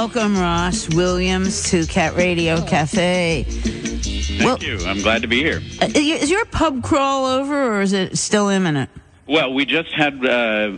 Welcome, Ross Williams, to Cat Radio Cafe. Thank you. I'm glad to be here. Is your pub crawl over, or is it still imminent? Well, we just had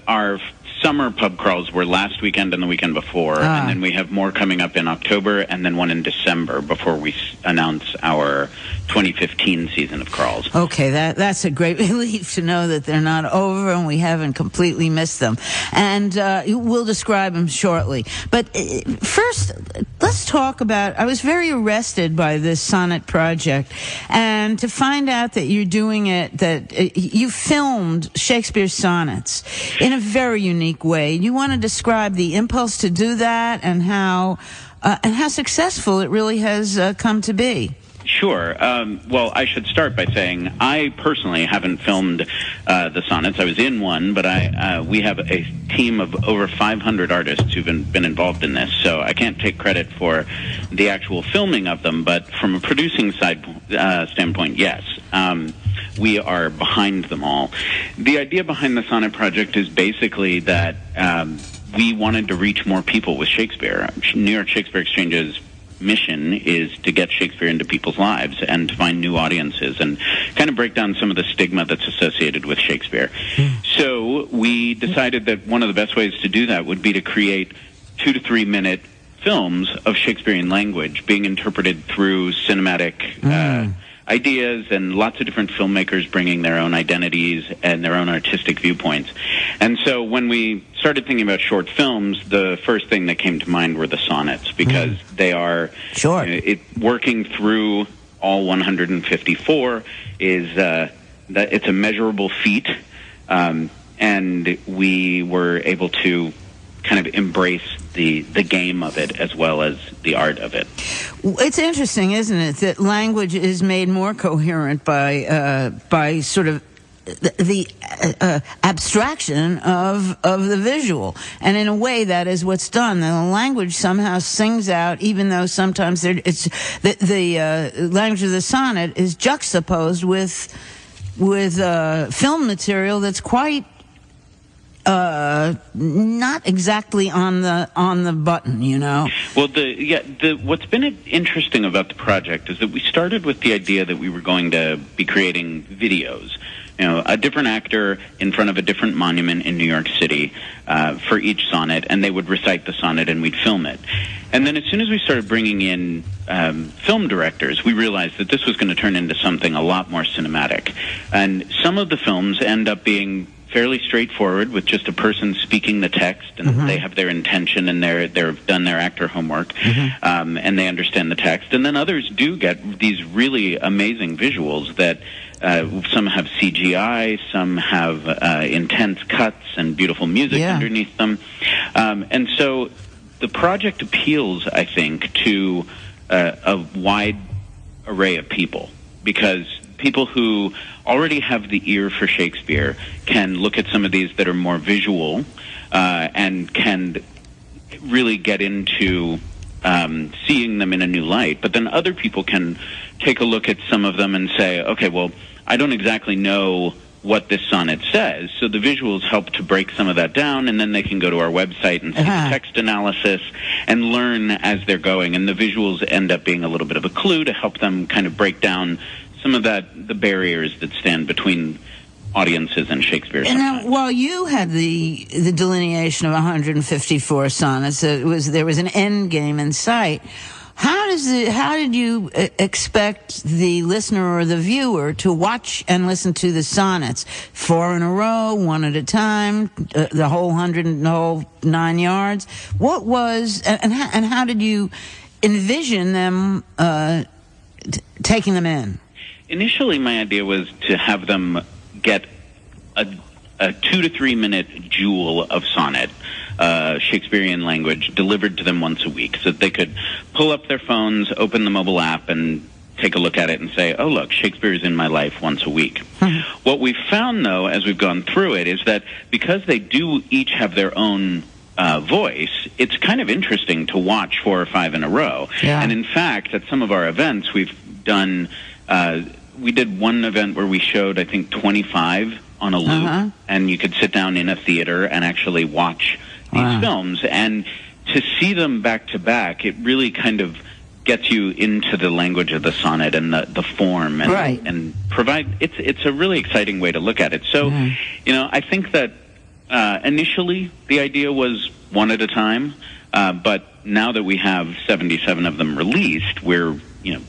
our summer pub crawls were last weekend and the weekend before, and then we have more coming up in October and then one in December before we announce our 2015 season of crawls. Okay, that's a great relief to know that they're not over and we haven't completely missed them. And we'll describe them shortly. But first, let's talk about, I was very arrested by this sonnet project, and to find out that you're doing it, that you filmed Shakespeare's sonnets in a very unique way. You want to describe the impulse to do that and how successful it really has come to be. Sure. Well, I should start by saying I personally haven't filmed the sonnets. I was in one, but we have a team of over 500 artists who've been involved in this, so I can't take credit for the actual filming of them, but from a producing standpoint, yes. We are behind them all. The idea behind the Sonnet Project is basically that we wanted to reach more people with Shakespeare. New York Shakespeare Exchange's mission is to get Shakespeare into people's lives and to find new audiences and kind of break down some of the stigma that's associated with Shakespeare. So we decided that one of the best ways to do that would be to create 2 to 3 minute films of Shakespearean language being interpreted through cinematic ideas, and lots of different filmmakers bringing their own identities and their own artistic viewpoints. And so when we started thinking about short films, the first thing that came to mind were the sonnets, because they are working through all 154 is that it's a measurable feat, and we were able to kind of embrace the game of it as well as the art of it. It's interesting, isn't it, that language is made more coherent by sort of the abstraction of the visual, and in a way that is what's done. The language somehow sings out, even though sometimes it's the language of the sonnet is juxtaposed with film material that's quite not exactly on the button, you know. Well, what's been interesting about the project is that we started with the idea that we were going to be creating videos. You know, a different actor in front of a different monument in New York City for each sonnet, and they would recite the sonnet and we'd film it. And then as soon as we started bringing in film directors, we realized that this was going to turn into something a lot more cinematic. And some of the films end up being fairly straightforward, with just a person speaking the text, and they have their intention and they've done their actor homework, and they understand the text. And then others do get these really amazing visuals that some have CGI, some have intense cuts and beautiful music underneath them. And so the project appeals, I think, to a wide array of people, because people who already have the ear for Shakespeare can look at some of these that are more visual and can really get into seeing them in a new light. But then other people can take a look at some of them and say, okay, well, I don't exactly know what this sonnet says, so the visuals help to break some of that down, and then they can go to our website and see the text analysis and learn as they're going, and the visuals end up being a little bit of a clue to help them kind of break down some of the barriers that stand between audiences and Shakespeare. And now, while you had the delineation of 154 sonnets, there was an end game in sight. How did you expect the listener or the viewer to watch and listen to the sonnets? 4 in a row, one at a time, the whole 100 and the whole 9 yards? What was and how did you envision them taking them in? Initially, my idea was to have them get a 2 to 3 minute jewel of sonnet, Shakespearean language, delivered to them once a week, so that they could pull up their phones, open the mobile app, and take a look at it and say, oh, look, Shakespeare is in my life once a week. What we've found, though, as we've gone through it, is that because they do each have their own voice, it's kind of interesting to watch 4 or 5 in a row. And in fact, at some of our events, we've done... we did one event where we showed, I think, 25 on a loop, and you could sit down in a theater and actually watch these films. And to see them back to back, it really kind of gets you into the language of the sonnet and the form, and right. and provide. It's a really exciting way to look at it. So, I think that initially the idea was one at a time, but now that we have 77 of them released, we're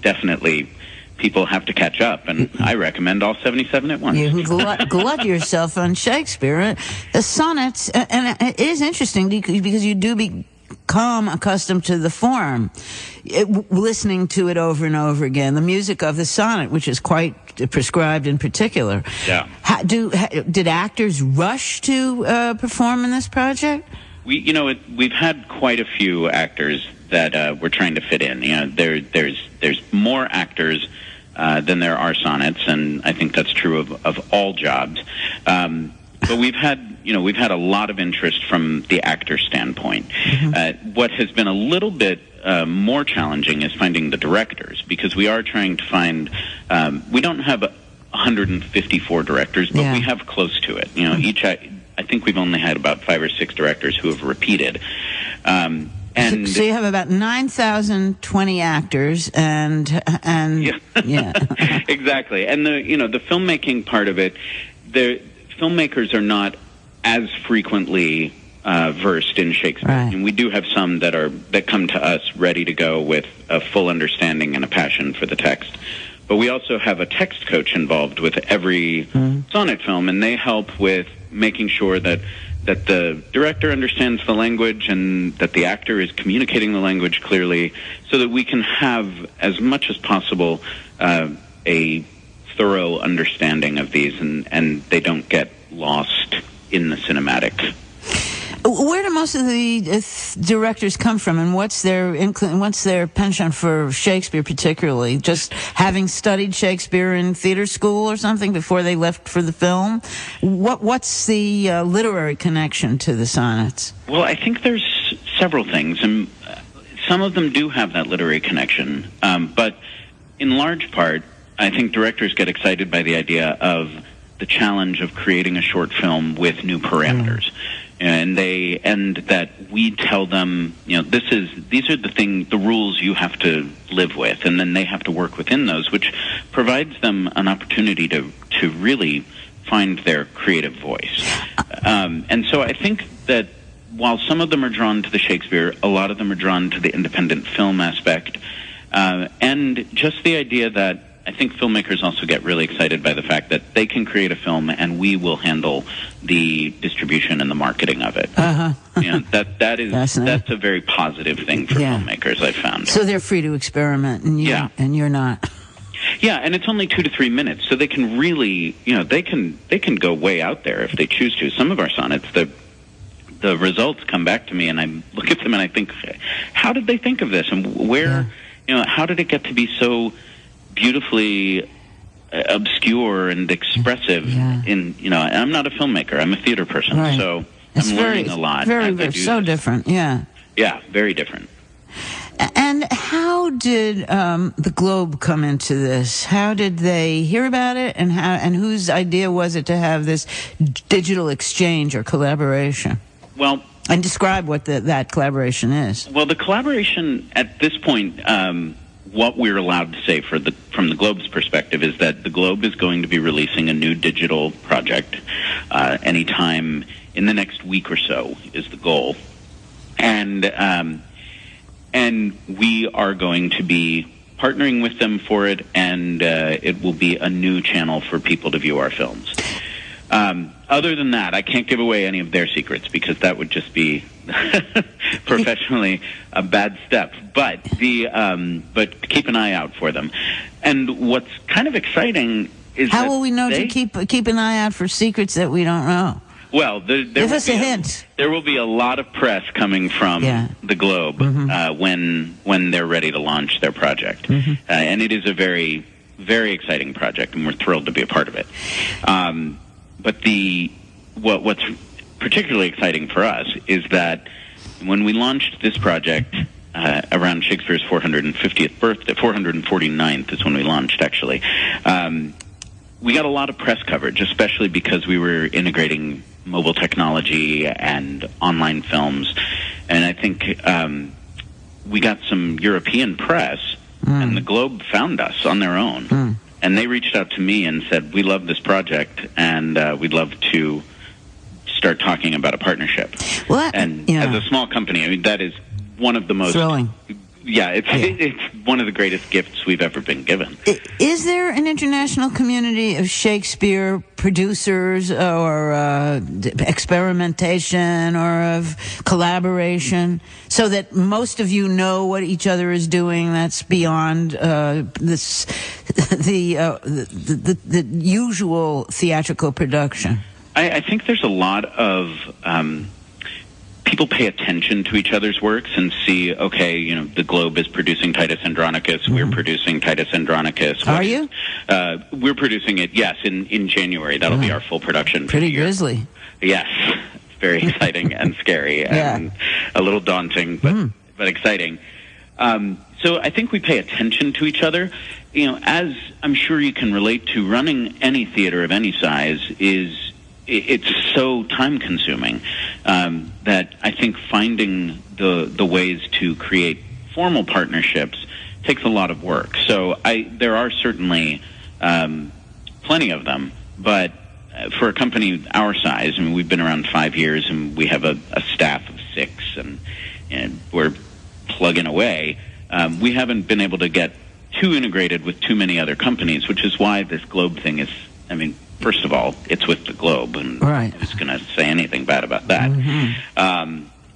definitely. People have to catch up, and I recommend all 77 at once. You glut yourself on Shakespeare. The sonnets, and it is interesting because you do become accustomed to the form, listening to it over and over again. The music of the sonnet, which is quite prescribed in particular. Yeah. Did actors rush to perform in this project? We've had quite a few actors that we're trying to fit in. There's more actors than there are sonnets, and I think that's true of all jobs. But we've had a lot of interest from the actor standpoint. What has been a little bit more challenging is finding the directors, because we are trying to find. We don't have 154 directors, but we have close to it. Each. I think we've only had about 5 or 6 directors who have repeated. And so you have about 9,020 actors, and exactly. And the filmmaking part of it, the filmmakers are not as frequently versed in Shakespeare, and we do have some that come to us ready to go with a full understanding and a passion for the text. But we also have a text coach involved with every sonnet film, and they help with making sure that the director understands the language and that the actor is communicating the language clearly, so that we can have, as much as possible, a thorough understanding of these, and they don't get lost in the cinematic. Where do most of the directors come from, and what's their penchant for Shakespeare particularly? Just having studied Shakespeare in theater school or something before they left for the film? What's the literary connection to the sonnets? Well, I think there's several things, and some of them do have that literary connection, but in large part, I think directors get excited by the idea of the challenge of creating a short film with new parameters. And that we tell them, these are the rules you have to live with, and then they have to work within those, which provides them an opportunity to really find their creative voice. And so I think that while some of them are drawn to the Shakespeare, a lot of them are drawn to the independent film aspect, and just the idea that I think filmmakers also get really excited by the fact that they can create a film and we will handle the distribution and the marketing of it. That's a very positive thing for filmmakers, I've found. So they're free to experiment, and you're not. Yeah, and it's only 2 to 3 minutes, so they can really, they can go way out there if they choose to. Some of our sonnets, the results come back to me, and I look at them and I think, how did they think of this, and where, how did it get to be so beautifully obscure and expressive? I'm not a filmmaker, I'm a theater person, so I'm learning a lot. Very so different. Yeah, very different. And how did the Globe come into this? How did they hear about it, and whose idea was it to have this digital exchange or collaboration? Well, and describe what that collaboration is. Well, the collaboration at this point, what we're allowed to say from the Globe's perspective is that the Globe is going to be releasing a new digital project anytime in the next week or so is the goal, and we are going to be partnering with them for it, and it will be a new channel for people to view our films. Other than that, I can't give away any of their secrets because that would just be professionally a bad step. But keep an eye out for them. And what's kind of exciting is how will we know to keep an eye out for secrets that we don't know? Well, give us a hint. There will be a lot of press coming from the Globe when they're ready to launch their project, and it is a very, very exciting project, and we're thrilled to be a part of it. But what's particularly exciting for us is that when we launched this project around Shakespeare's 450th birthday, 449th is when we launched, actually, we got a lot of press coverage, especially because we were integrating mobile technology and online films. And I think we got some European press, and the Globe found us on their own. And they reached out to me and said, we love this project, and we'd love to start talking about a partnership. Well, as a small company, I mean, that is one of the most... Thrilling. It's one of the greatest gifts we've ever been given. Is there an international community of Shakespeare producers or experimentation or of collaboration so that most of you know what each other is doing that's beyond the usual theatrical production? I think there's a lot of... people pay attention to each other's works and see, okay, the Globe is producing Titus Andronicus. We're producing Titus Andronicus. Are you? We're producing it, yes, in January. That'll be our full production. Pretty grisly. Yes. It's very exciting and scary and a little daunting, but exciting. So I think we pay attention to each other. As I'm sure you can relate to, running any theater of any size it's so time-consuming that I think finding the ways to create formal partnerships takes a lot of work. So there are certainly plenty of them, but for a company our size, I mean, we've been around 5 years, and we have a staff of 6, and we're plugging away. We haven't been able to get too integrated with too many other companies, which is why this Globe thing is, I mean, first of all, it's with the Globe, and who's going to say anything bad about that?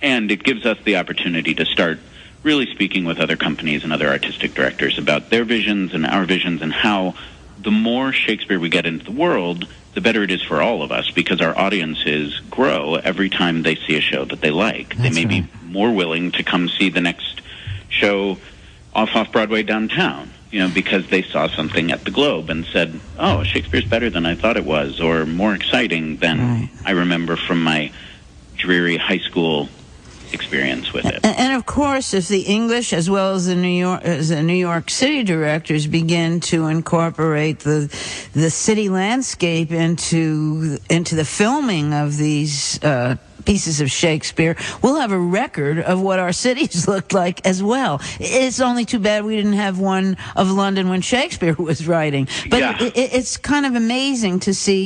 And it gives us the opportunity to start really speaking with other companies and other artistic directors about their visions and our visions, and how the more Shakespeare we get into the world, the better it is for all of us, because our audiences grow every time they see a show that they like. They may be more willing to come see the next show off Broadway downtown, because they saw something at the Globe and said, oh, Shakespeare's better than I thought it was, or more exciting than I remember from my dreary high school experience with it. And of course, if the English as well as the New York City directors begin to incorporate the city landscape into the filming of these pieces of Shakespeare, we'll have a record of what our cities looked like as well. It's only too bad we didn't have one of London when Shakespeare was writing. But it's kind of amazing to see,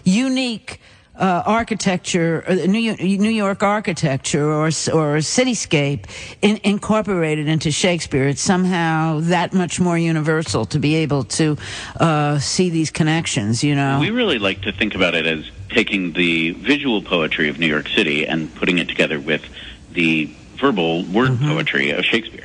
unique architecture, New York architecture or cityscape incorporated into Shakespeare. It's somehow that much more universal to be able to see these connections, We really like to think about it as taking the visual poetry of New York City and putting it together with the verbal word poetry of Shakespeare.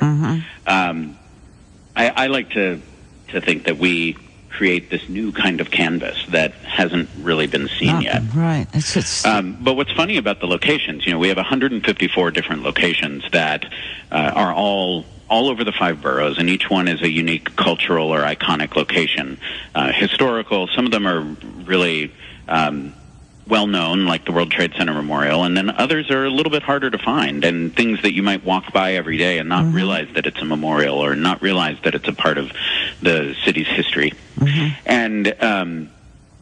I like to think that we create this new kind of canvas that hasn't really been seen yet. Right. But what's funny about the locations, we have 154 different locations that are all over the 5 boroughs, and each one is a unique cultural or iconic location. Historical, some of them are really well-known, like the World Trade Center Memorial, and then others are a little bit harder to find, and things that you might walk by every day and not realize that it's a memorial or not realize that it's a part of the city's history. And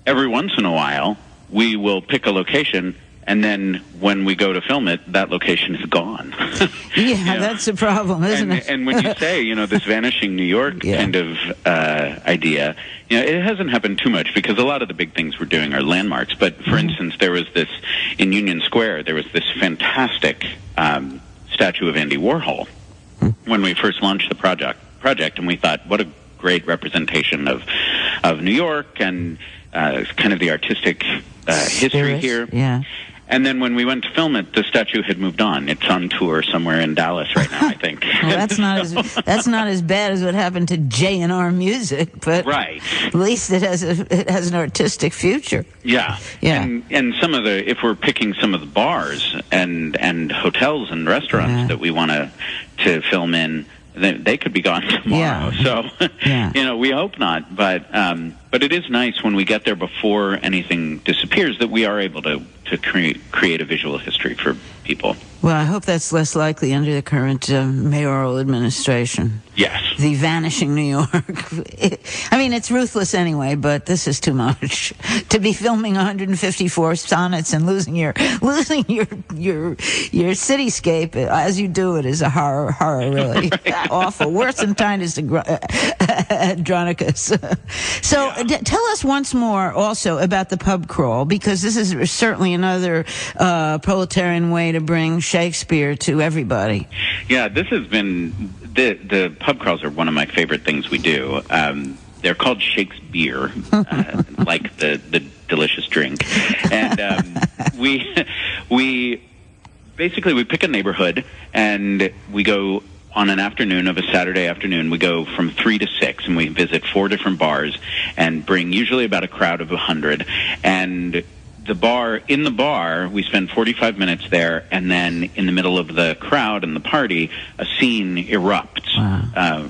every once in a while, we will pick a location, and then when we go to film it, that location is gone. That's the problem, isn't it? And when you say, this vanishing New York kind of idea, it hasn't happened too much, because a lot of the big things we're doing are landmarks. But, for instance, there was this, in Union Square, there was this fantastic statue of Andy Warhol when we first launched the project, and we thought, what a great representation of New York and kind of the artistic history here. Yeah. And then when we went to film it, the statue had moved on. It's on tour somewhere in Dallas right now, I think. Well, that's not as bad as what happened to J&R Music, but at least it has an artistic future. Yeah. And some of if we're picking some of the bars and hotels and restaurants that we want to film in, they could be gone tomorrow. So, we hope not. But it is nice when we get there before anything disappears that we are able to to create a visual history for people. Well, I hope that's less likely under the current mayoral administration. Yes. The vanishing New York. I mean, it's ruthless anyway, but this is too much. To be filming 154 sonnets and losing your cityscape as you do it is a horror, really. Right. Awful. Worse than Titus Andronicus. So tell us once more also about the pub crawl, because this is certainly another proletarian way to bring Shakespeare to everybody. Yeah, this has been the pub crawls are one of my favorite things we do. They're called Shakespeare, like the delicious drink, and we basically pick a neighborhood and we go on an afternoon of a Saturday afternoon. We go from 3 to 6 and we visit 4 different bars and bring usually about a crowd of 100. And in the bar, we spend 45 minutes there, and then in the middle of the crowd and the party, a scene erupts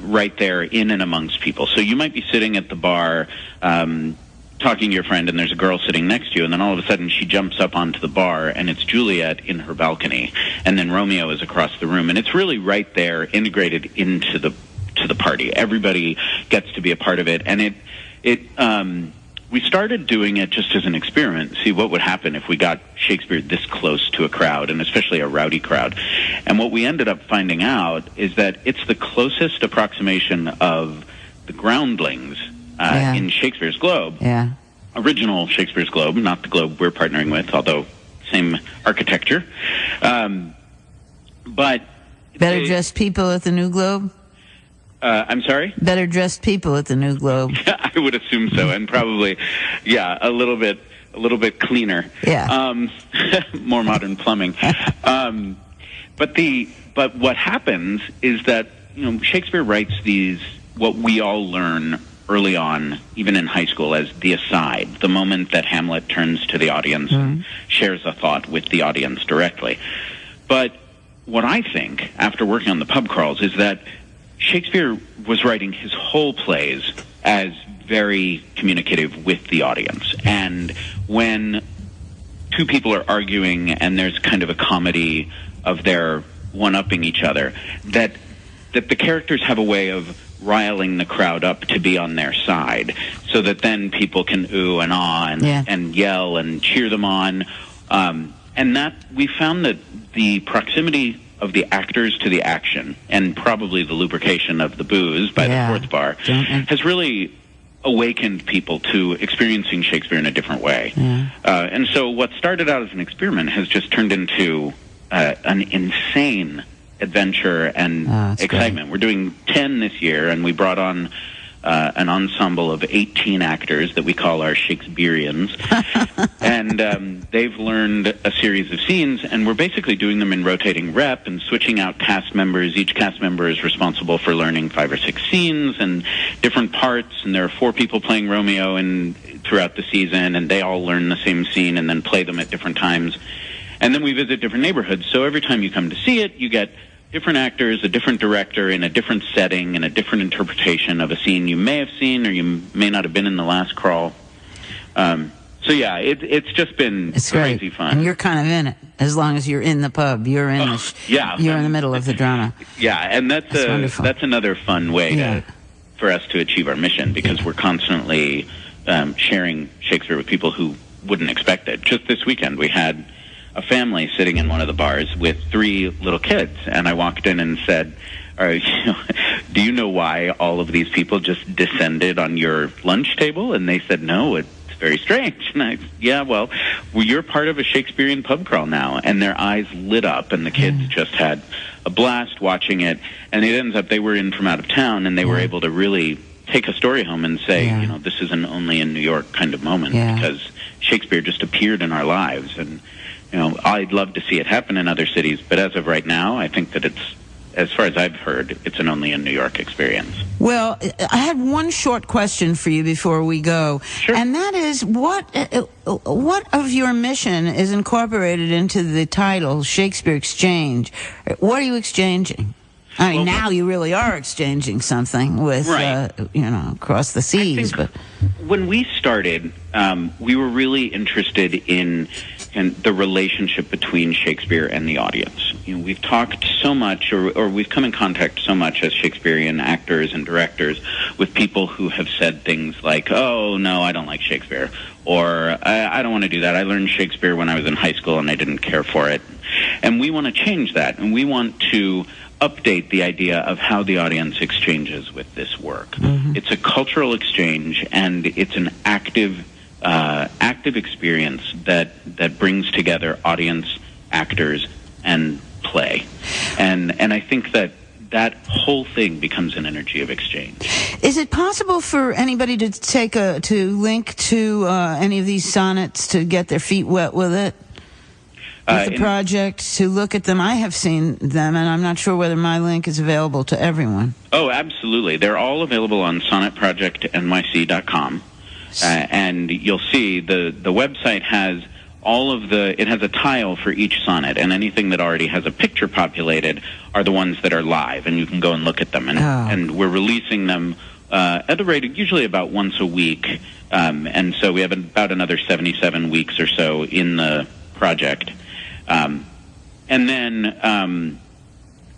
right there in and amongst people. So you might be sitting at the bar talking to your friend, and there's a girl sitting next to you, and then all of a sudden she jumps up onto the bar, and it's Juliet in her balcony, and then Romeo is across the room, and it's really right there integrated into the party. Everybody gets to be a part of it, and we started doing it just as an experiment, see what would happen if we got Shakespeare this close to a crowd, and especially a rowdy crowd. And what we ended up finding out is that it's the closest approximation of the groundlings in Shakespeare's Globe. Yeah. Original Shakespeare's Globe, not the Globe we're partnering with, although same architecture. But better dressed people at the New Globe? I'm sorry? Better dressed people at the New Globe. I would assume so, and probably, a little bit cleaner. Yeah. More modern plumbing. But what happens is that Shakespeare writes these, what we all learn early on, even in high school, as the aside, the moment that Hamlet turns to the audience and shares a thought with the audience directly. But what I think, after working on the pub crawls, is that Shakespeare was writing his whole plays as very communicative with the audience. And when two people are arguing and there's kind of a comedy of their one-upping each other, that the characters have a way of riling the crowd up to be on their side, so that then people can ooh and ah and yell and cheer them on. And that we found that the proximity of the actors to the action, and probably the lubrication of the booze by the fourth bar, has really awakened people to experiencing Shakespeare in a different way. And so what started out as an experiment has just turned into an insane adventure and excitement. Great. We're doing 10 this year, and we brought on an ensemble of 18 actors that we call our Shakespeareans. And they've learned a series of scenes, and we're basically doing them in rotating rep and switching out cast members. Each cast member is responsible for learning 5 or 6 scenes and different parts, and there are 4 people playing Romeo throughout the season, and they all learn the same scene and then play them at different times. And then we visit different neighborhoods, so every time you come to see it, you get different actors, a different director in a different setting and a different interpretation of a scene you may have seen or you may not have been in the last crawl. So yeah, it's just been crazy fun. And you're kind of in it, as long as you're in the pub. You're in you're in the middle of the drama. Yeah, and that's another fun way for us to achieve our mission, because we're constantly sharing Shakespeare with people who wouldn't expect it. Just this weekend, we had a family sitting in one of the bars with 3 little kids, and I walked in and said, "All right, do you know why all of these people just descended on your lunch table?" And they said, "No, it's very strange." And I, well, you're part of a Shakespearean pub crawl now. And their eyes lit up, and the kids just had a blast watching it. And it ends up they were in from out of town, and they were able to really take a story home and say, this is an only in New York kind of moment, because Shakespeare just appeared in our lives. And I'd love to see it happen in other cities, but as of right now, I think that it's, as far as I've heard, it's an only in New York experience. Well, I had one short question for you before we go, and that is, what of your mission is incorporated into the title Shakespeare Exchange? What are you exchanging? I mean, now you really are exchanging something with, across the seas. But when we started, we were really interested in the relationship between Shakespeare and the audience. We've talked so much, or we've come in contact so much as Shakespearean actors and directors with people who have said things like, "Oh, no, I don't like Shakespeare," or "I don't want to do that. I learned Shakespeare when I was in high school and I didn't care for it." And we want to change that, and we want to update the idea of how the audience exchanges with this work. Mm-hmm. It's a cultural exchange, and it's an active experience that brings together audience, actors, and play. And I think that whole thing becomes an energy of exchange. Is it possible for anybody to link to any of these sonnets to get their feet wet with it? With the project, to look at them? I have seen them, and I'm not sure whether my link is available to everyone. Oh, absolutely. They're all available on sonnetprojectnyc.com. And you'll see the website has it has a tile for each sonnet, and anything that already has a picture populated are the ones that are live, and you can go and look at them. And we're releasing them at a rate of usually about once a week, and so we have about another 77 weeks or so in the project. And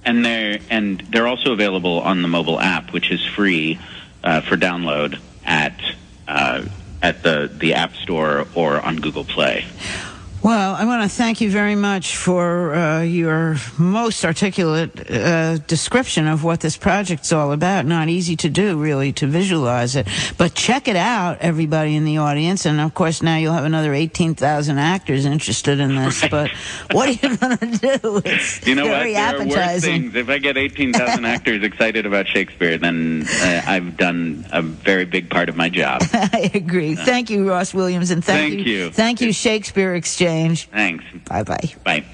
they're also available on the mobile app, which is free for download at the App Store or on Google Play. Well, I want to thank you very much for your most articulate description of what this project's all about. Not easy to do, really, to visualize it. But check it out, everybody in the audience. And, of course, now you'll have another 18,000 actors interested in this. Right. But what are you going to do? It's very appetizing. There are worse things. If I get 18,000 actors excited about Shakespeare, then I've done a very big part of my job. I agree. Thank you, Ross Williams, and thank you. Thank you, Shakespeare Exchange. Thanks. Bye-bye. Bye.